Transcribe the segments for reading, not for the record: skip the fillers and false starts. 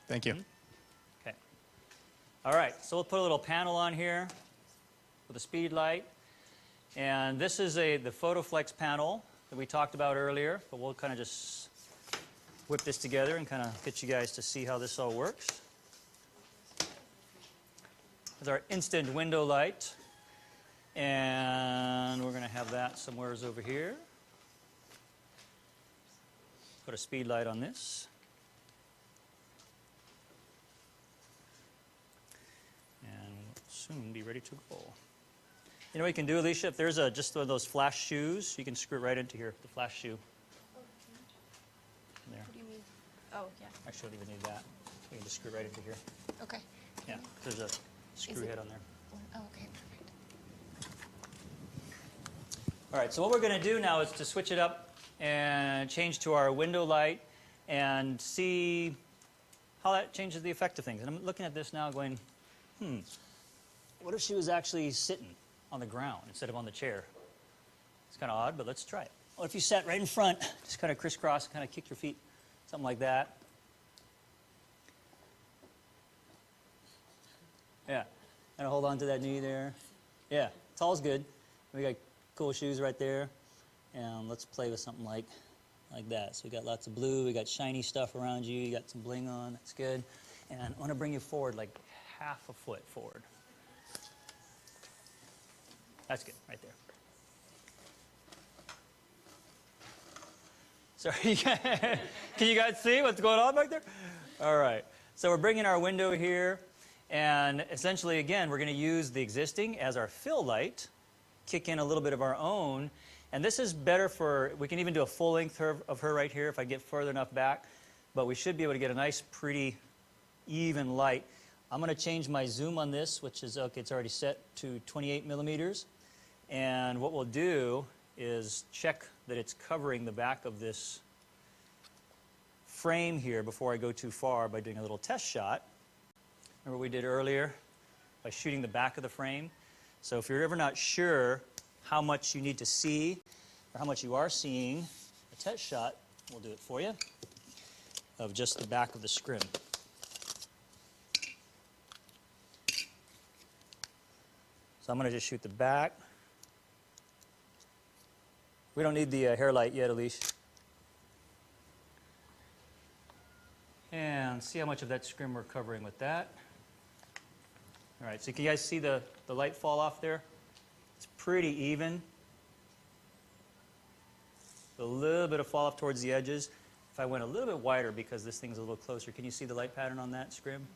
Thank you. Okay. All right, so we'll put a little panel on here with a speed light. And this is the PhotoFlex panel that we talked about earlier, but we'll kind of just whip this together and kind of get you guys to see how this all works. There's our instant window light. And we're going to have that somewhere over here. Put a speed light on this. And we'll soon be ready to go. You know what you can do, Alicia? If there's just one of those flash shoes, you can screw it right into here, the flash shoe. There. What do you mean? Oh, yeah. Actually, I don't even need that. You can just screw it right into here. Okay. Yeah, there's a screw head on there. Oh, okay, perfect. All right, so what we're going to do now is to switch it up and change to our window light and see how that changes the effect of things. And I'm looking at this now going, what if she was actually sitting on the ground instead of on the chair? It's kind of odd, but let's try it. What if you sat right in front, just kind of crisscross, kind of kick your feet, something like that. Yeah, kind of hold on to that knee there. Yeah, tall's good. We got cool shoes right there. And let's play with something like that. So we got lots of blue, we got shiny stuff around you, you got some bling on, that's good. And I want to bring you forward like half a foot forward. That's good, right there. Sorry, can you guys see what's going on back there? All right, so we're bringing our window here, and essentially, again, we're going to use the existing as our fill light, kick in a little bit of our own, and this is better for, we can even do a full length of her right here if I get further enough back, but we should be able to get a nice, pretty, even light. I'm going to change my zoom on this, which is, okay, it's already set to 28 millimeters. And what we'll do is check that it's covering the back of this frame here before I go too far by doing a little test shot. Remember what we did earlier by shooting the back of the frame? So if you're ever not sure how much you need to see or how much you are seeing, a test shot will do it for you of just the back of the scrim. So I'm going to just shoot the back. We don't need the hair light yet, Elise. And see how much of that scrim we're covering with that. All right, so can you guys see the light fall off there? It's pretty even. A little bit of fall off towards the edges. If I went a little bit wider because this thing's a little closer, can you see the light pattern on that scrim?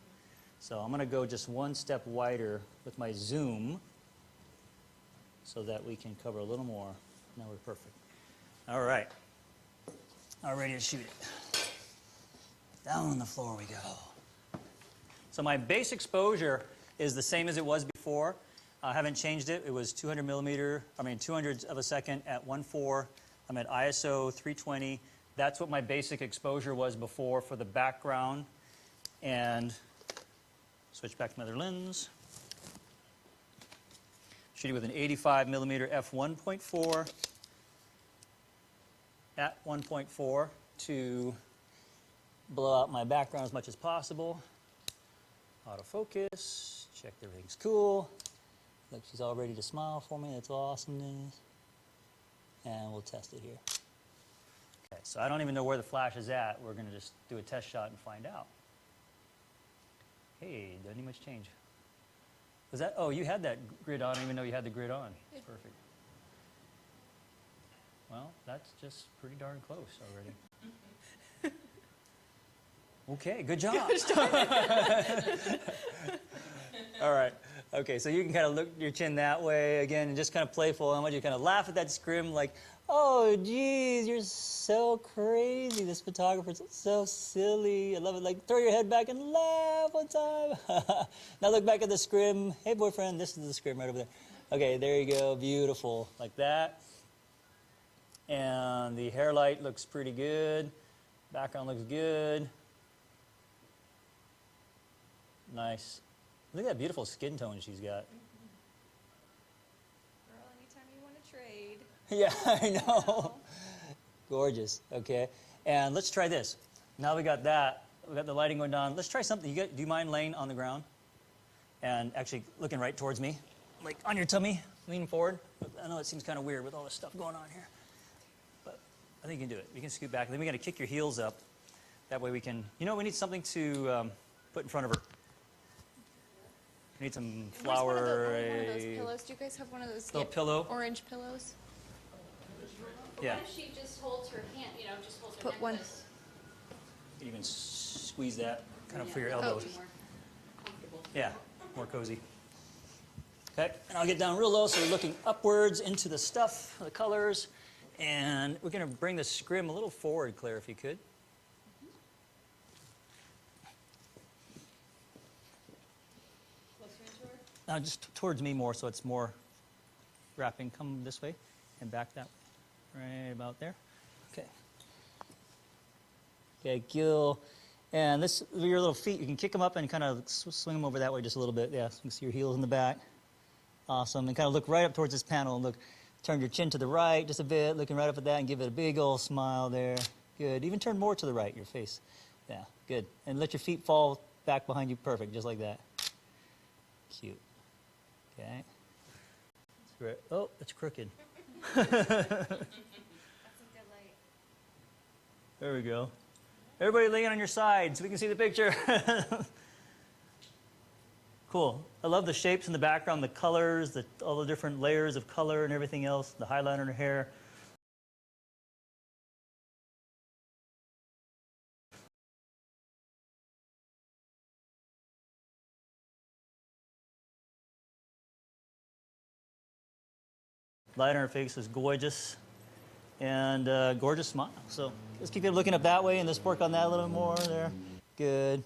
So I'm going to go just one step wider with my zoom so that we can cover a little more. Now we're perfect. All right. Now we're ready to shoot it. Down on the floor we go. So my base exposure is the same as it was before. I haven't changed it. It was 200 of a second at 1.4. I'm at ISO 320. That's what my basic exposure was before for the background. And switch back to my other lens. Shooting with an 85 millimeter f1.4 at 1.4 to blow out my background as much as possible. Autofocus, check everything's cool. Look, she's all ready to smile for me. That's awesomeness. And we'll test it here. Okay, so I don't even know where the flash is at. We're going to just do a test shot and find out. Hey, doesn't need much change. Was that, oh, you had that grid on. I didn't even know you had the grid on. Yeah. Perfect. Well, that's just pretty darn close already. Okay, good job. All right. Okay, so you can kind of look your chin that way again and just kind of playful. I want you to kind of laugh at that scrim like, oh, geez, you're so crazy. This photographer's so silly. I love it. Like, throw your head back and laugh one time. Now look back at the scrim. Hey, boyfriend, this is the scrim right over there. Okay, there you go. Beautiful. Like that. And the hair light looks pretty good. Background looks good. Nice. Look at that beautiful skin tone she's got. Girl, anytime you want to trade. Yeah, I know. Gorgeous. Okay. And let's try this. Now we got that. we got the lighting going down. Let's try something. Do you mind laying on the ground and actually looking right towards me, like on your tummy, leaning forward? I know it seems kind of weird with all this stuff going on here, but I think you can do it. You can scoot back. And then we got to kick your heels up. That way we can. You know, we need something to put in front of her. We need some flour. One of those pillows. Do you guys have one of those Little pillow. orange pillows? Yeah. What if she just holds her hand, just holds her Put neck one. this? You can squeeze that kind of for your Yeah, elbows. more comfortable. Yeah, more cozy. Okay, and I'll get down real low so we're looking upwards into the stuff, the colors, and we're going to bring the scrim a little forward, Claire, if you could. Closer into her? Just towards me more so it's more wrapping. Come this way and back that way. Right about there. Okay. Okay, Gil. And this, your little feet, you can kick them up and kind of swing them over that way just a little bit. Yeah, so you can see your heels in the back. Awesome. And kind of look right up towards this panel and look, turn your chin to the right just a bit, looking right up at that and give it a big old smile there. Good. Even turn more to the right, your face. Yeah, good. And let your feet fall back behind you. Perfect, just like that. Cute. Okay. That's great. Oh, it's crooked. That's a good light. There we go. Everybody laying on your side so we can see the picture. Cool. I love the shapes in the background, the colors, all the different layers of color and everything else, the highlighter in her hair. Light on her face is gorgeous. And gorgeous smile. So let's keep it looking up that way and let's work on that a little bit more there. Good.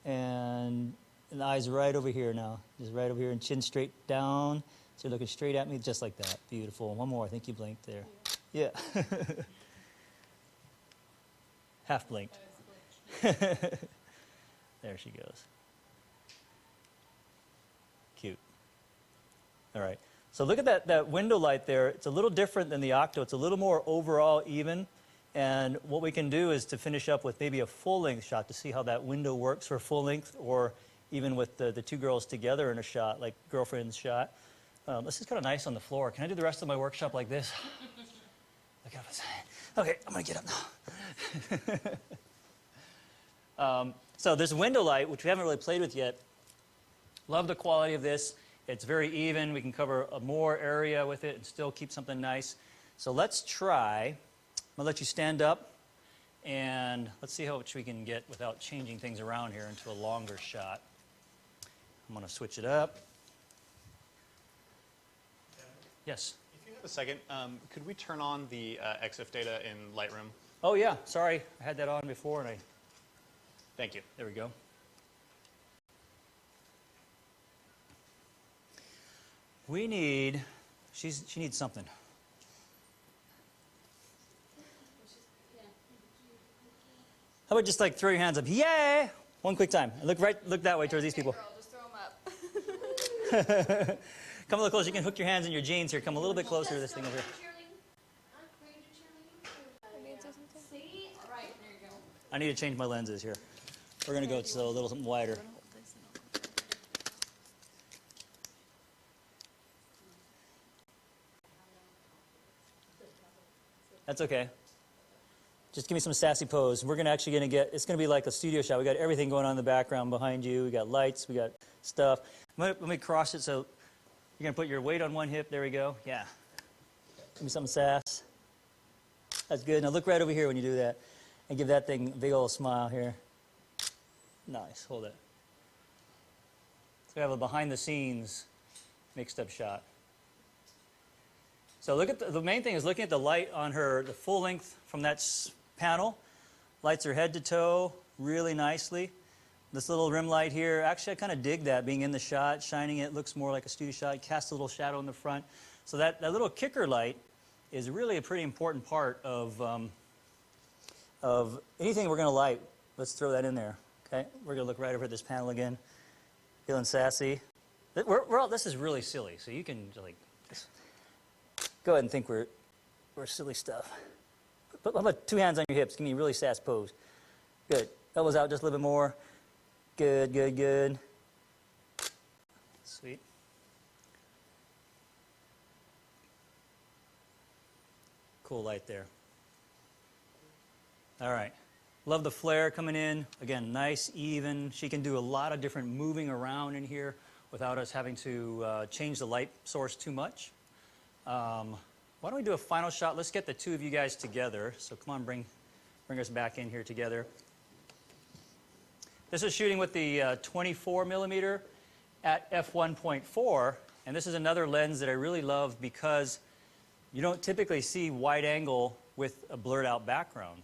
And the eyes right over here now. Just right over here and chin straight down. So you're looking straight at me just like that. Beautiful. One more. I think you blinked there. Yeah. Half blinked. There she goes. Cute. All right. So look at that window light there. It's a little different than the octo. It's a little more overall even. And what we can do is to finish up with maybe a full-length shot to see how that window works for full length, or even with the two girls together in a shot, like girlfriend's shot. This is kind of nice on the floor. Can I do the rest of my workshop like this? Look up. Okay, I'm going to get up now. So there's window light, which we haven't really played with yet. Love the quality of this. It's very even. We can cover more area with it and still keep something nice. So let's try. I'm going to let you stand up, and let's see how much we can get without changing things around here into a longer shot. I'm going to switch it up. Yes? If you have a second, could we turn on the EXIF data in Lightroom? Oh, yeah. Sorry. I had that on before, and Thank you. there we go. We need, she needs something. How about just like throw your hands up, yay! One quick time. And look that way towards these people. Girl, just throw them up. Come a little closer. You can hook your hands in your jeans here. Come a little bit closer to this thing over here. See? All right, there you go. I need to change my lenses here. We're going to go so a little something wider. That's okay. Just give me some sassy pose. We're it's going to be like a studio shot. We got everything going on in the background behind you. We got lights, we got stuff. Let me cross it so you're going to put your weight on one hip. There we go. Yeah. Give me some sass. That's good. Now look right over here when you do that and give that thing a big old smile here. Nice. Hold it. So we have a behind the scenes mixed up shot. So look at the main thing is looking at the light on her, the full length from that panel. Lights her head to toe really nicely. This little rim light here, actually I kind of dig that being in the shot, shining it, looks more like a studio shot, casts a little shadow in the front. So that little kicker light is really a pretty important part of anything we're going to light. Let's throw that in there. Okay, we're going to look right over at this panel again. Feeling sassy. This is really silly, so you can like just go ahead and think we're silly stuff. But how about two hands on your hips? Give me a really sass pose. Good. Elbows out just a little bit more. Good, good, good. Sweet. Cool light there. All right. Love the flare coming in. Again, nice, even. She can do a lot of different moving around in here without us having to change the light source too much. Why don't we do a final shot? Let's get the two of you guys together. So come on, bring us back in here together. This is shooting with the 24 millimeter at f1.4, and this is another lens that I really love because you don't typically see wide angle with a blurred out background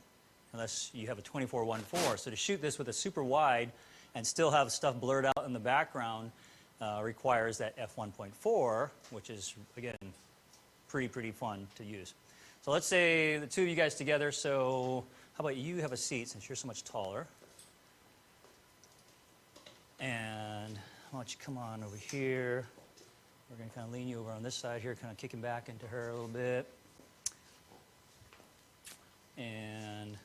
unless you have a 24-1.4. So to shoot this with a super wide and still have stuff blurred out in the background requires that f1.4, which is, again, pretty fun to use. So let's say the two of you guys together. So how about you have a seat since you're so much taller? And why don't you come on over here? We're going to kind of lean you over on this side here, kind of kicking back into her a little bit. And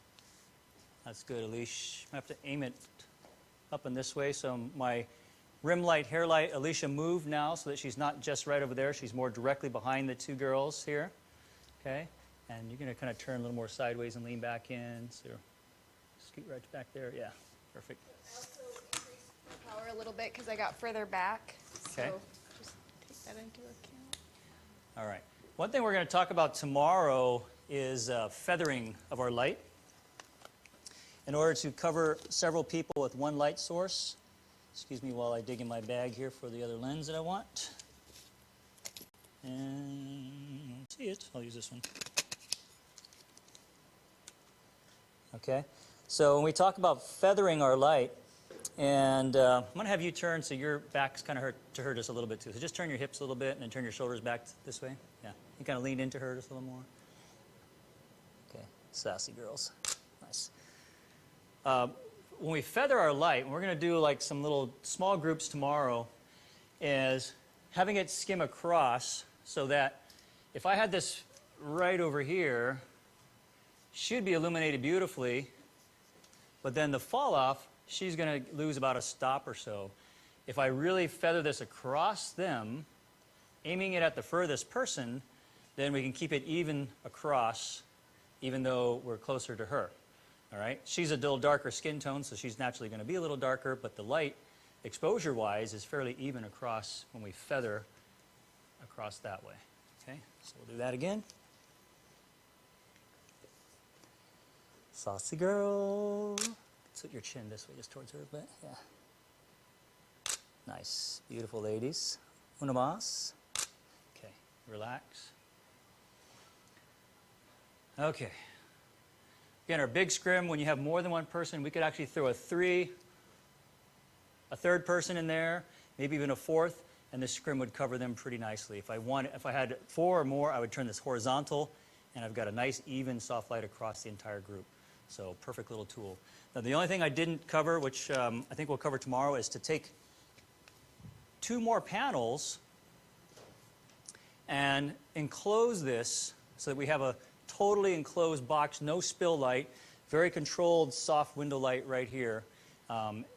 that's good, Alicia. I have to aim it up and this way. So my rim light, hair light, Alicia moved now so that she's not just right over there. She's more directly behind the two girls here. Okay? And you're going to kind of turn a little more sideways and lean back in. So scoot right back there. Yeah, perfect. I also increased the power a little bit because I got further back. Okay. So just take that into account. All right. One thing we're going to talk about tomorrow is feathering of our light in order to cover several people with one light source. Excuse me while I dig in my bag here for the other lens that I want. And I don't see it. I'll use this one. Okay. So when we talk about feathering our light, and I'm going to have you turn so your back's kind of to her just a little bit too. So just turn your hips a little bit and then turn your shoulders back this way. Yeah. You kind of lean into her just a little more. Okay. Sassy girls. Nice. When we feather our light, and we're going to do like some little small groups tomorrow, is having it skim across so that if I had this right over here, she'd be illuminated beautifully, but then the fall off, she's going to lose about a stop or so. If I really feather this across them, aiming it at the furthest person, then we can keep it even across, even though we're closer to her. All right? She's a little darker skin tone, so she's naturally going to be a little darker, but the light, exposure-wise, is fairly even across when we feather across that way. Okay? So we'll do that again. Saucy girl. Tilt your chin this way, just towards her a bit. Yeah. Nice. Beautiful ladies. Una más. Okay. Relax. Okay. Again, our big scrim, when you have more than one person, we could actually throw a third person in there, maybe even a fourth, and the scrim would cover them pretty nicely. If I had 4 or more, I would turn this horizontal, and I've got a nice, even, soft light across the entire group. So, perfect little tool. Now, the only thing I didn't cover, which I think we'll cover tomorrow, is to take 2 more panels and enclose this so that we have a totally enclosed box, no spill light, very controlled soft window light right here,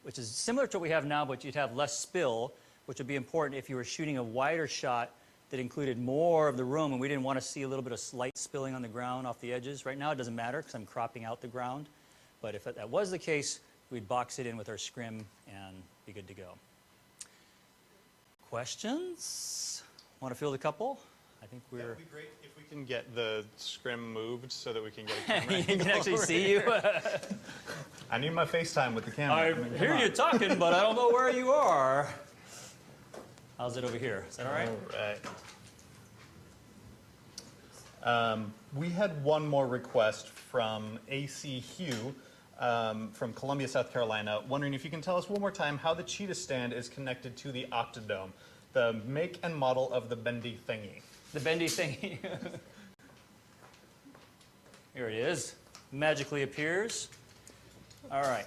which is similar to what we have now, but you'd have less spill, which would be important if you were shooting a wider shot that included more of the room and we didn't want to see a little bit of light spilling on the ground off the edges. Right now it doesn't matter because I'm cropping out the ground, but if that was the case, we'd box it in with our scrim and be good to go. Questions? Want to field a couple? I think we're... That would be great if we can get the scrim moved so that we can get a camera. You can actually see you. I need my FaceTime with the camera. I hear you talking, but I don't know where you are. How's it over here? Is that all right? All right. We had one more request from AC Hugh from Columbia, South Carolina, wondering if you can tell us one more time how the Cheetah stand is connected to the Octodome, the make and model of the bendy thingy. The bendy thingy. Here it is. Magically appears. All right.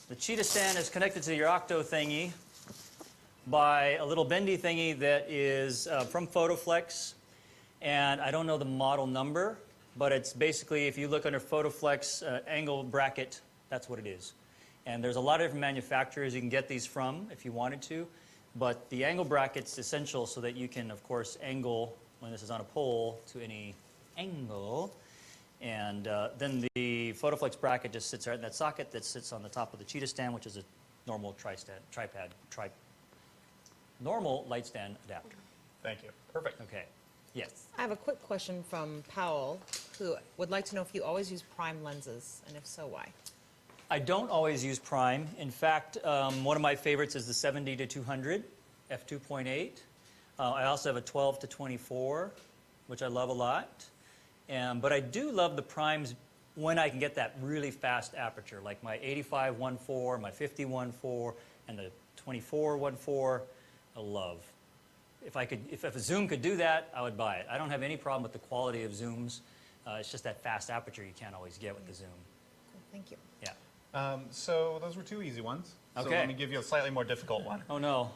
The Cheetah stand is connected to your Octo thingy by a little bendy thingy that is from Photoflex, and I don't know the model number, but it's basically, if you look under PhotoFlex angle bracket, that's what it is. And there's a lot of different manufacturers you can get these from if you wanted to, but the angle bracket's essential so that you can, of course, angle, when this is on a pole, to any angle. And then the PhotoFlex bracket just sits right in that socket that sits on the top of the Cheetah stand, which is a normal normal light stand adapter. Thank you. Perfect. Okay. Yes. I have a quick question from Powell, who would like to know if you always use prime lenses, and if so, why? I don't always use prime. In fact, one of my favorites is the 70 to 200 f2.8. I also have a 12 to 24, which I love a lot. But I do love the primes when I can get that really fast aperture, like my 85 1.4, my 50 1.4, and the 24 1.4. I love. If a zoom could do that, I would buy it. I don't have any problem with the quality of zooms. It's just that fast aperture you can't always get with the zoom. Cool, thank you. Yeah. So those were two easy ones. So Okay. let me give you a slightly more difficult one. Oh no,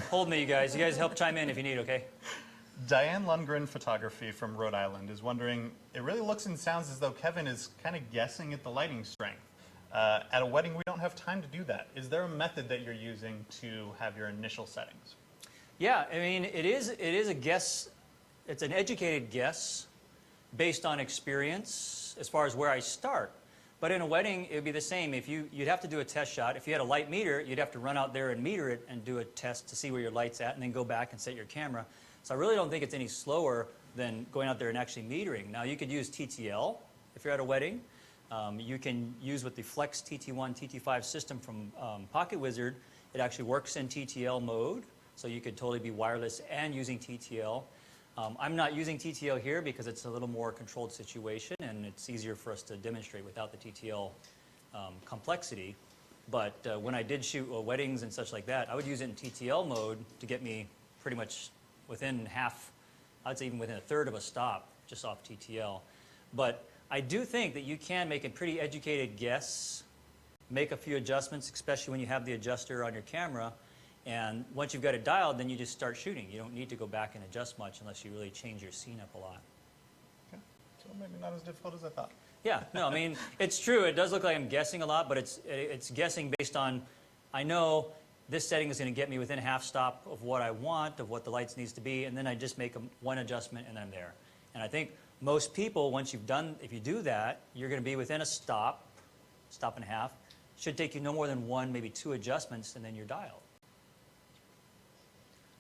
hold me, you guys. You guys help chime in if you need, okay? Diane Lundgren Photography from Rhode Island is wondering, it really looks and sounds as though Kevin is kind of guessing at the lighting strength. At a wedding, we don't have time to do that. Is there a method that you're using to have your initial settings? Yeah, I mean, it is a guess. It's an educated guess based on experience as far as where I start. But in a wedding, it would be the same. You'd have to do a test shot. If you had a light meter, you'd have to run out there and meter it and do a test to see where your light's at and then go back and set your camera. So I really don't think it's any slower than going out there and actually metering. Now, you could use TTL if you're at a wedding. You can use with the Flex TT1, TT5 system from Pocket Wizard. It actually works in TTL mode, so you could totally be wireless and using TTL. I'm not using TTL here because it's a little more controlled situation and it's easier for us to demonstrate without the TTL complexity. But when I did shoot weddings and such like that, I would use it in TTL mode to get me pretty much within half, I'd say even within a third of a stop just off TTL. But I do think that you can make a pretty educated guess, make a few adjustments, especially when you have the adjuster on your camera. And once you've got it dialed, then you just start shooting. You don't need to go back and adjust much unless you really change your scene up a lot. Okay. So maybe not as difficult as I thought. Yeah, no, I mean, it's true. It does look like I'm guessing a lot, but it's guessing based on, I know this setting is going to get me within a half stop of what I want, of what the lights needs to be, and then I just make one adjustment and then I'm there. And I think most people, once you've done, if you do that, you're going to be within a stop and a half. Should take you no more than one, maybe two adjustments, and then you're dialed.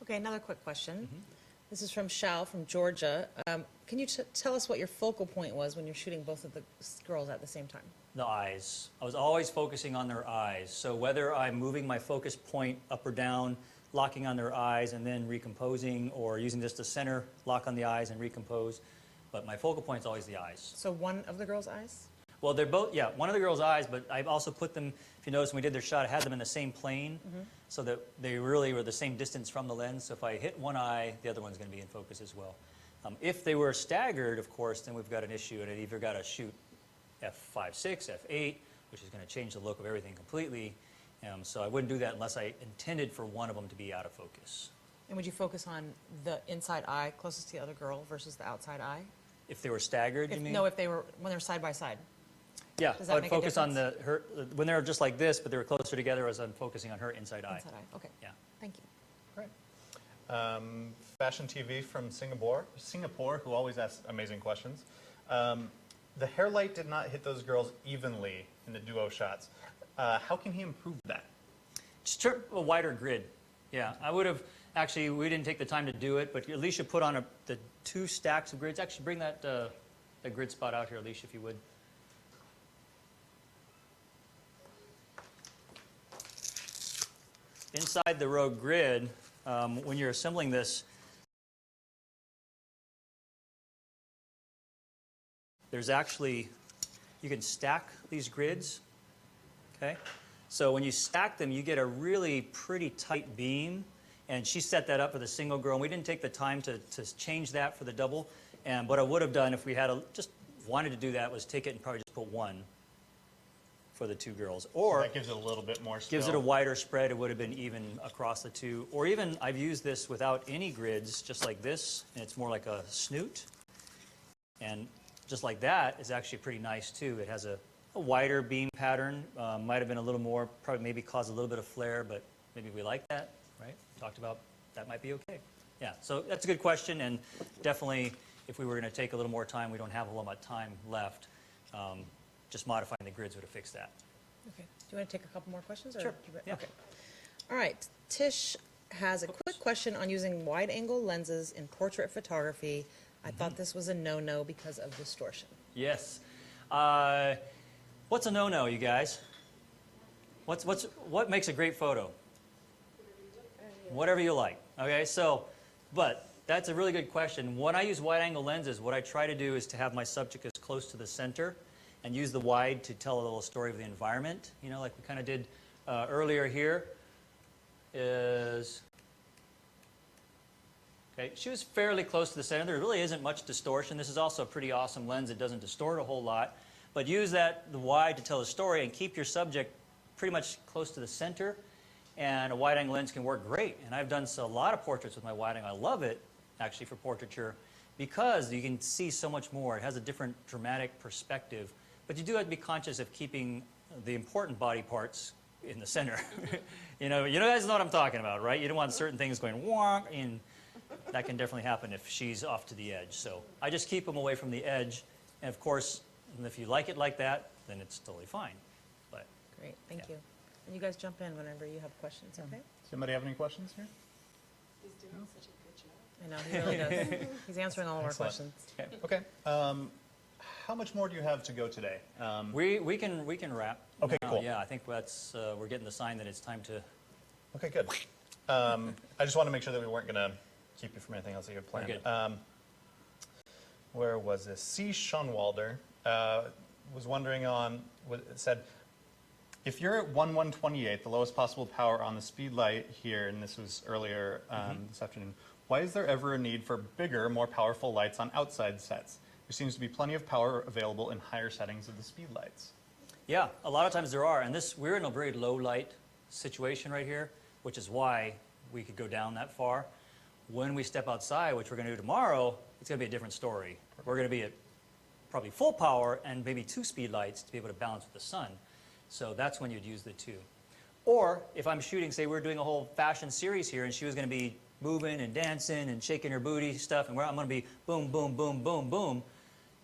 Okay, another quick question. This is from Shao from Georgia. Can you tell us what your focal point was when you're shooting both of the girls at the same time? The eyes. I was always focusing on their eyes. So whether I'm moving my focus point up or down, locking on their eyes and then recomposing, or using just a center lock on the eyes and recompose, but my focal point is always the eyes. So one of the girls' eyes? Well, they're both, yeah, one of the girls' eyes, but I've also put them, if you notice when we did their shot, I had them in the same plane so that they really were the same distance from the lens. So if I hit one eye, the other one's going to be in focus as well. If they were staggered, of course, then we've got an issue, and I've either got to shoot f5.6, f8, which is going to change the look of everything completely. So I wouldn't do that unless I intended for one of them to be out of focus. And would you focus on the inside eye closest to the other girl versus the outside eye? If they were staggered, you mean? No, if they were, when they're side by side. Yeah, Does I that would make a focus on difference? her, when they were just like this, but they were closer together, as I'm focusing on her inside eye. Inside eye, okay. Yeah. Thank you. Great. Fashion TV from Singapore, who always asks amazing questions. The hair light did not hit those girls evenly in the duo shots. How can he improve that? Just trip a wider grid. Yeah, I would have, actually, we didn't take the time to do it, but Alicia put on the two stacks of grids. Actually, bring that grid spot out here, Alicia, if you would. Inside the row grid, when you're assembling this, there's actually, you can stack these grids, okay? So when you stack them, you get a really pretty tight beam, and she set that up for the single girl, and we didn't take the time to change that for the double. And what I would have done if we had just wanted to do that was take it and probably just put one for the two girls. Or So that gives it a little bit more spill. gives it a wider spread. It would have been even across the two. Or even, I've used this without any grids, just like this, and it's more like a snoot. And just like that is actually pretty nice too. It has a wider beam pattern. Might have been a little more, probably maybe caused a little bit of flare, but maybe we like that, right? Talked about that might be okay. Yeah, so that's a good question, and definitely if we were going to take a little more time, we don't have a whole lot of time left, just modifying the grids would have fixed that. Okay. Do you want to take a couple more questions? Or Sure, yeah. Okay. All right. Tish has a quick question on using wide-angle lenses in portrait photography. I thought this was a no-no because of distortion. Yes. What's a no-no, you guys? What makes a great photo? Whatever you like. Okay, so, but that's a really good question. When I use wide-angle lenses, what I try to do is to have my subject as close to the center and use the wide to tell a little story of the environment. You know, like we kind of did earlier here. Okay, she was fairly close to the center. There really isn't much distortion. This is also a pretty awesome lens. It doesn't distort a whole lot. But use the wide to tell a story and keep your subject pretty much close to the center. And a wide-angle lens can work great. And I've done a lot of portraits with my wide-angle. I love it, actually, for portraiture because you can see so much more. It has a different dramatic perspective. But you do have to be conscious of keeping the important body parts in the center. you guys know what I'm talking about, right? You don't want certain things going wonk, and that can definitely happen if she's off to the edge. So I just keep them away from the edge. And of course, if you like it like that, then it's totally fine. But Great. Thank Yeah. you. And you guys jump in whenever you have questions, okay? Does anybody have any questions here? He's doing such a good job. I know, he really does. He's answering all of our Excellent. questions. Okay. How much more do you have to go today? we can wrap. Okay, now. cool. Yeah, I think that's we're getting the sign that it's time to. Okay, good. I just want to make sure that we weren't going to keep you from anything else that you had planned. Good. Where was this? C. Schonwalder was wondering said, if you're at 1/128, the lowest possible power on the speed light here, and this was earlier this afternoon, why is there ever a need for bigger, more powerful lights on outside sets? There seems to be plenty of power available in higher settings of the speed lights. Yeah, a lot of times there are, and we're in a very low light situation right here, which is why we could go down that far. When we step outside, which we're going to do tomorrow, it's going to be a different story. We're going to be at probably full power and maybe 2 speed lights to be able to balance with the sun. So that's when you'd use the 2. Or if I'm shooting, say we're doing a whole fashion series here, and she was going to be moving and dancing and shaking her booty stuff, and I'm going to be boom, boom, boom, boom, boom.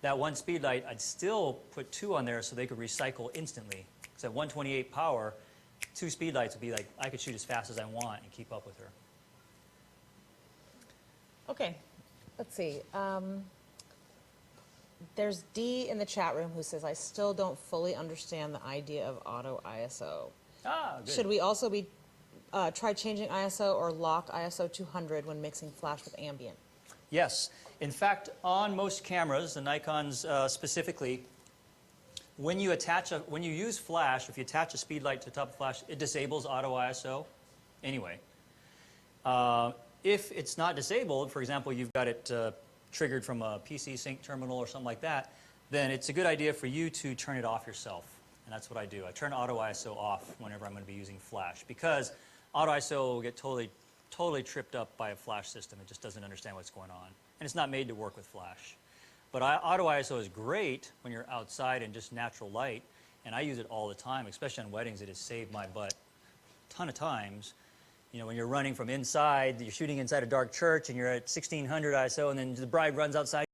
That 1 speed light, I'd still put 2 on there so they could recycle instantly. Because at 128 power, 2 speed lights would be like, I could shoot as fast as I want and keep up with her. Okay, let's see. There's D in the chat room who says, I still don't fully understand the idea of auto ISO. Ah, good. Should we also be try changing ISO or lock ISO 200 when mixing flash with ambient? Yes. In fact, on most cameras, the Nikons specifically, when you use flash, if you attach a speed light to the top of flash, it disables auto ISO anyway. If it's not disabled, for example, you've got it triggered from a PC sync terminal or something like that, then it's a good idea for you to turn it off yourself. And that's what I do. I turn auto ISO off whenever I'm going to be using flash, because auto ISO will get totally tripped up by a flash system. It just doesn't understand what's going on. And it's not made to work with flash. But auto ISO is great when you're outside in just natural light, and I use it all the time, especially on weddings. It has saved my butt a ton of times. You know, when you're running from inside, you're shooting inside a dark church, and you're at 1600 ISO, and then the bride runs outside.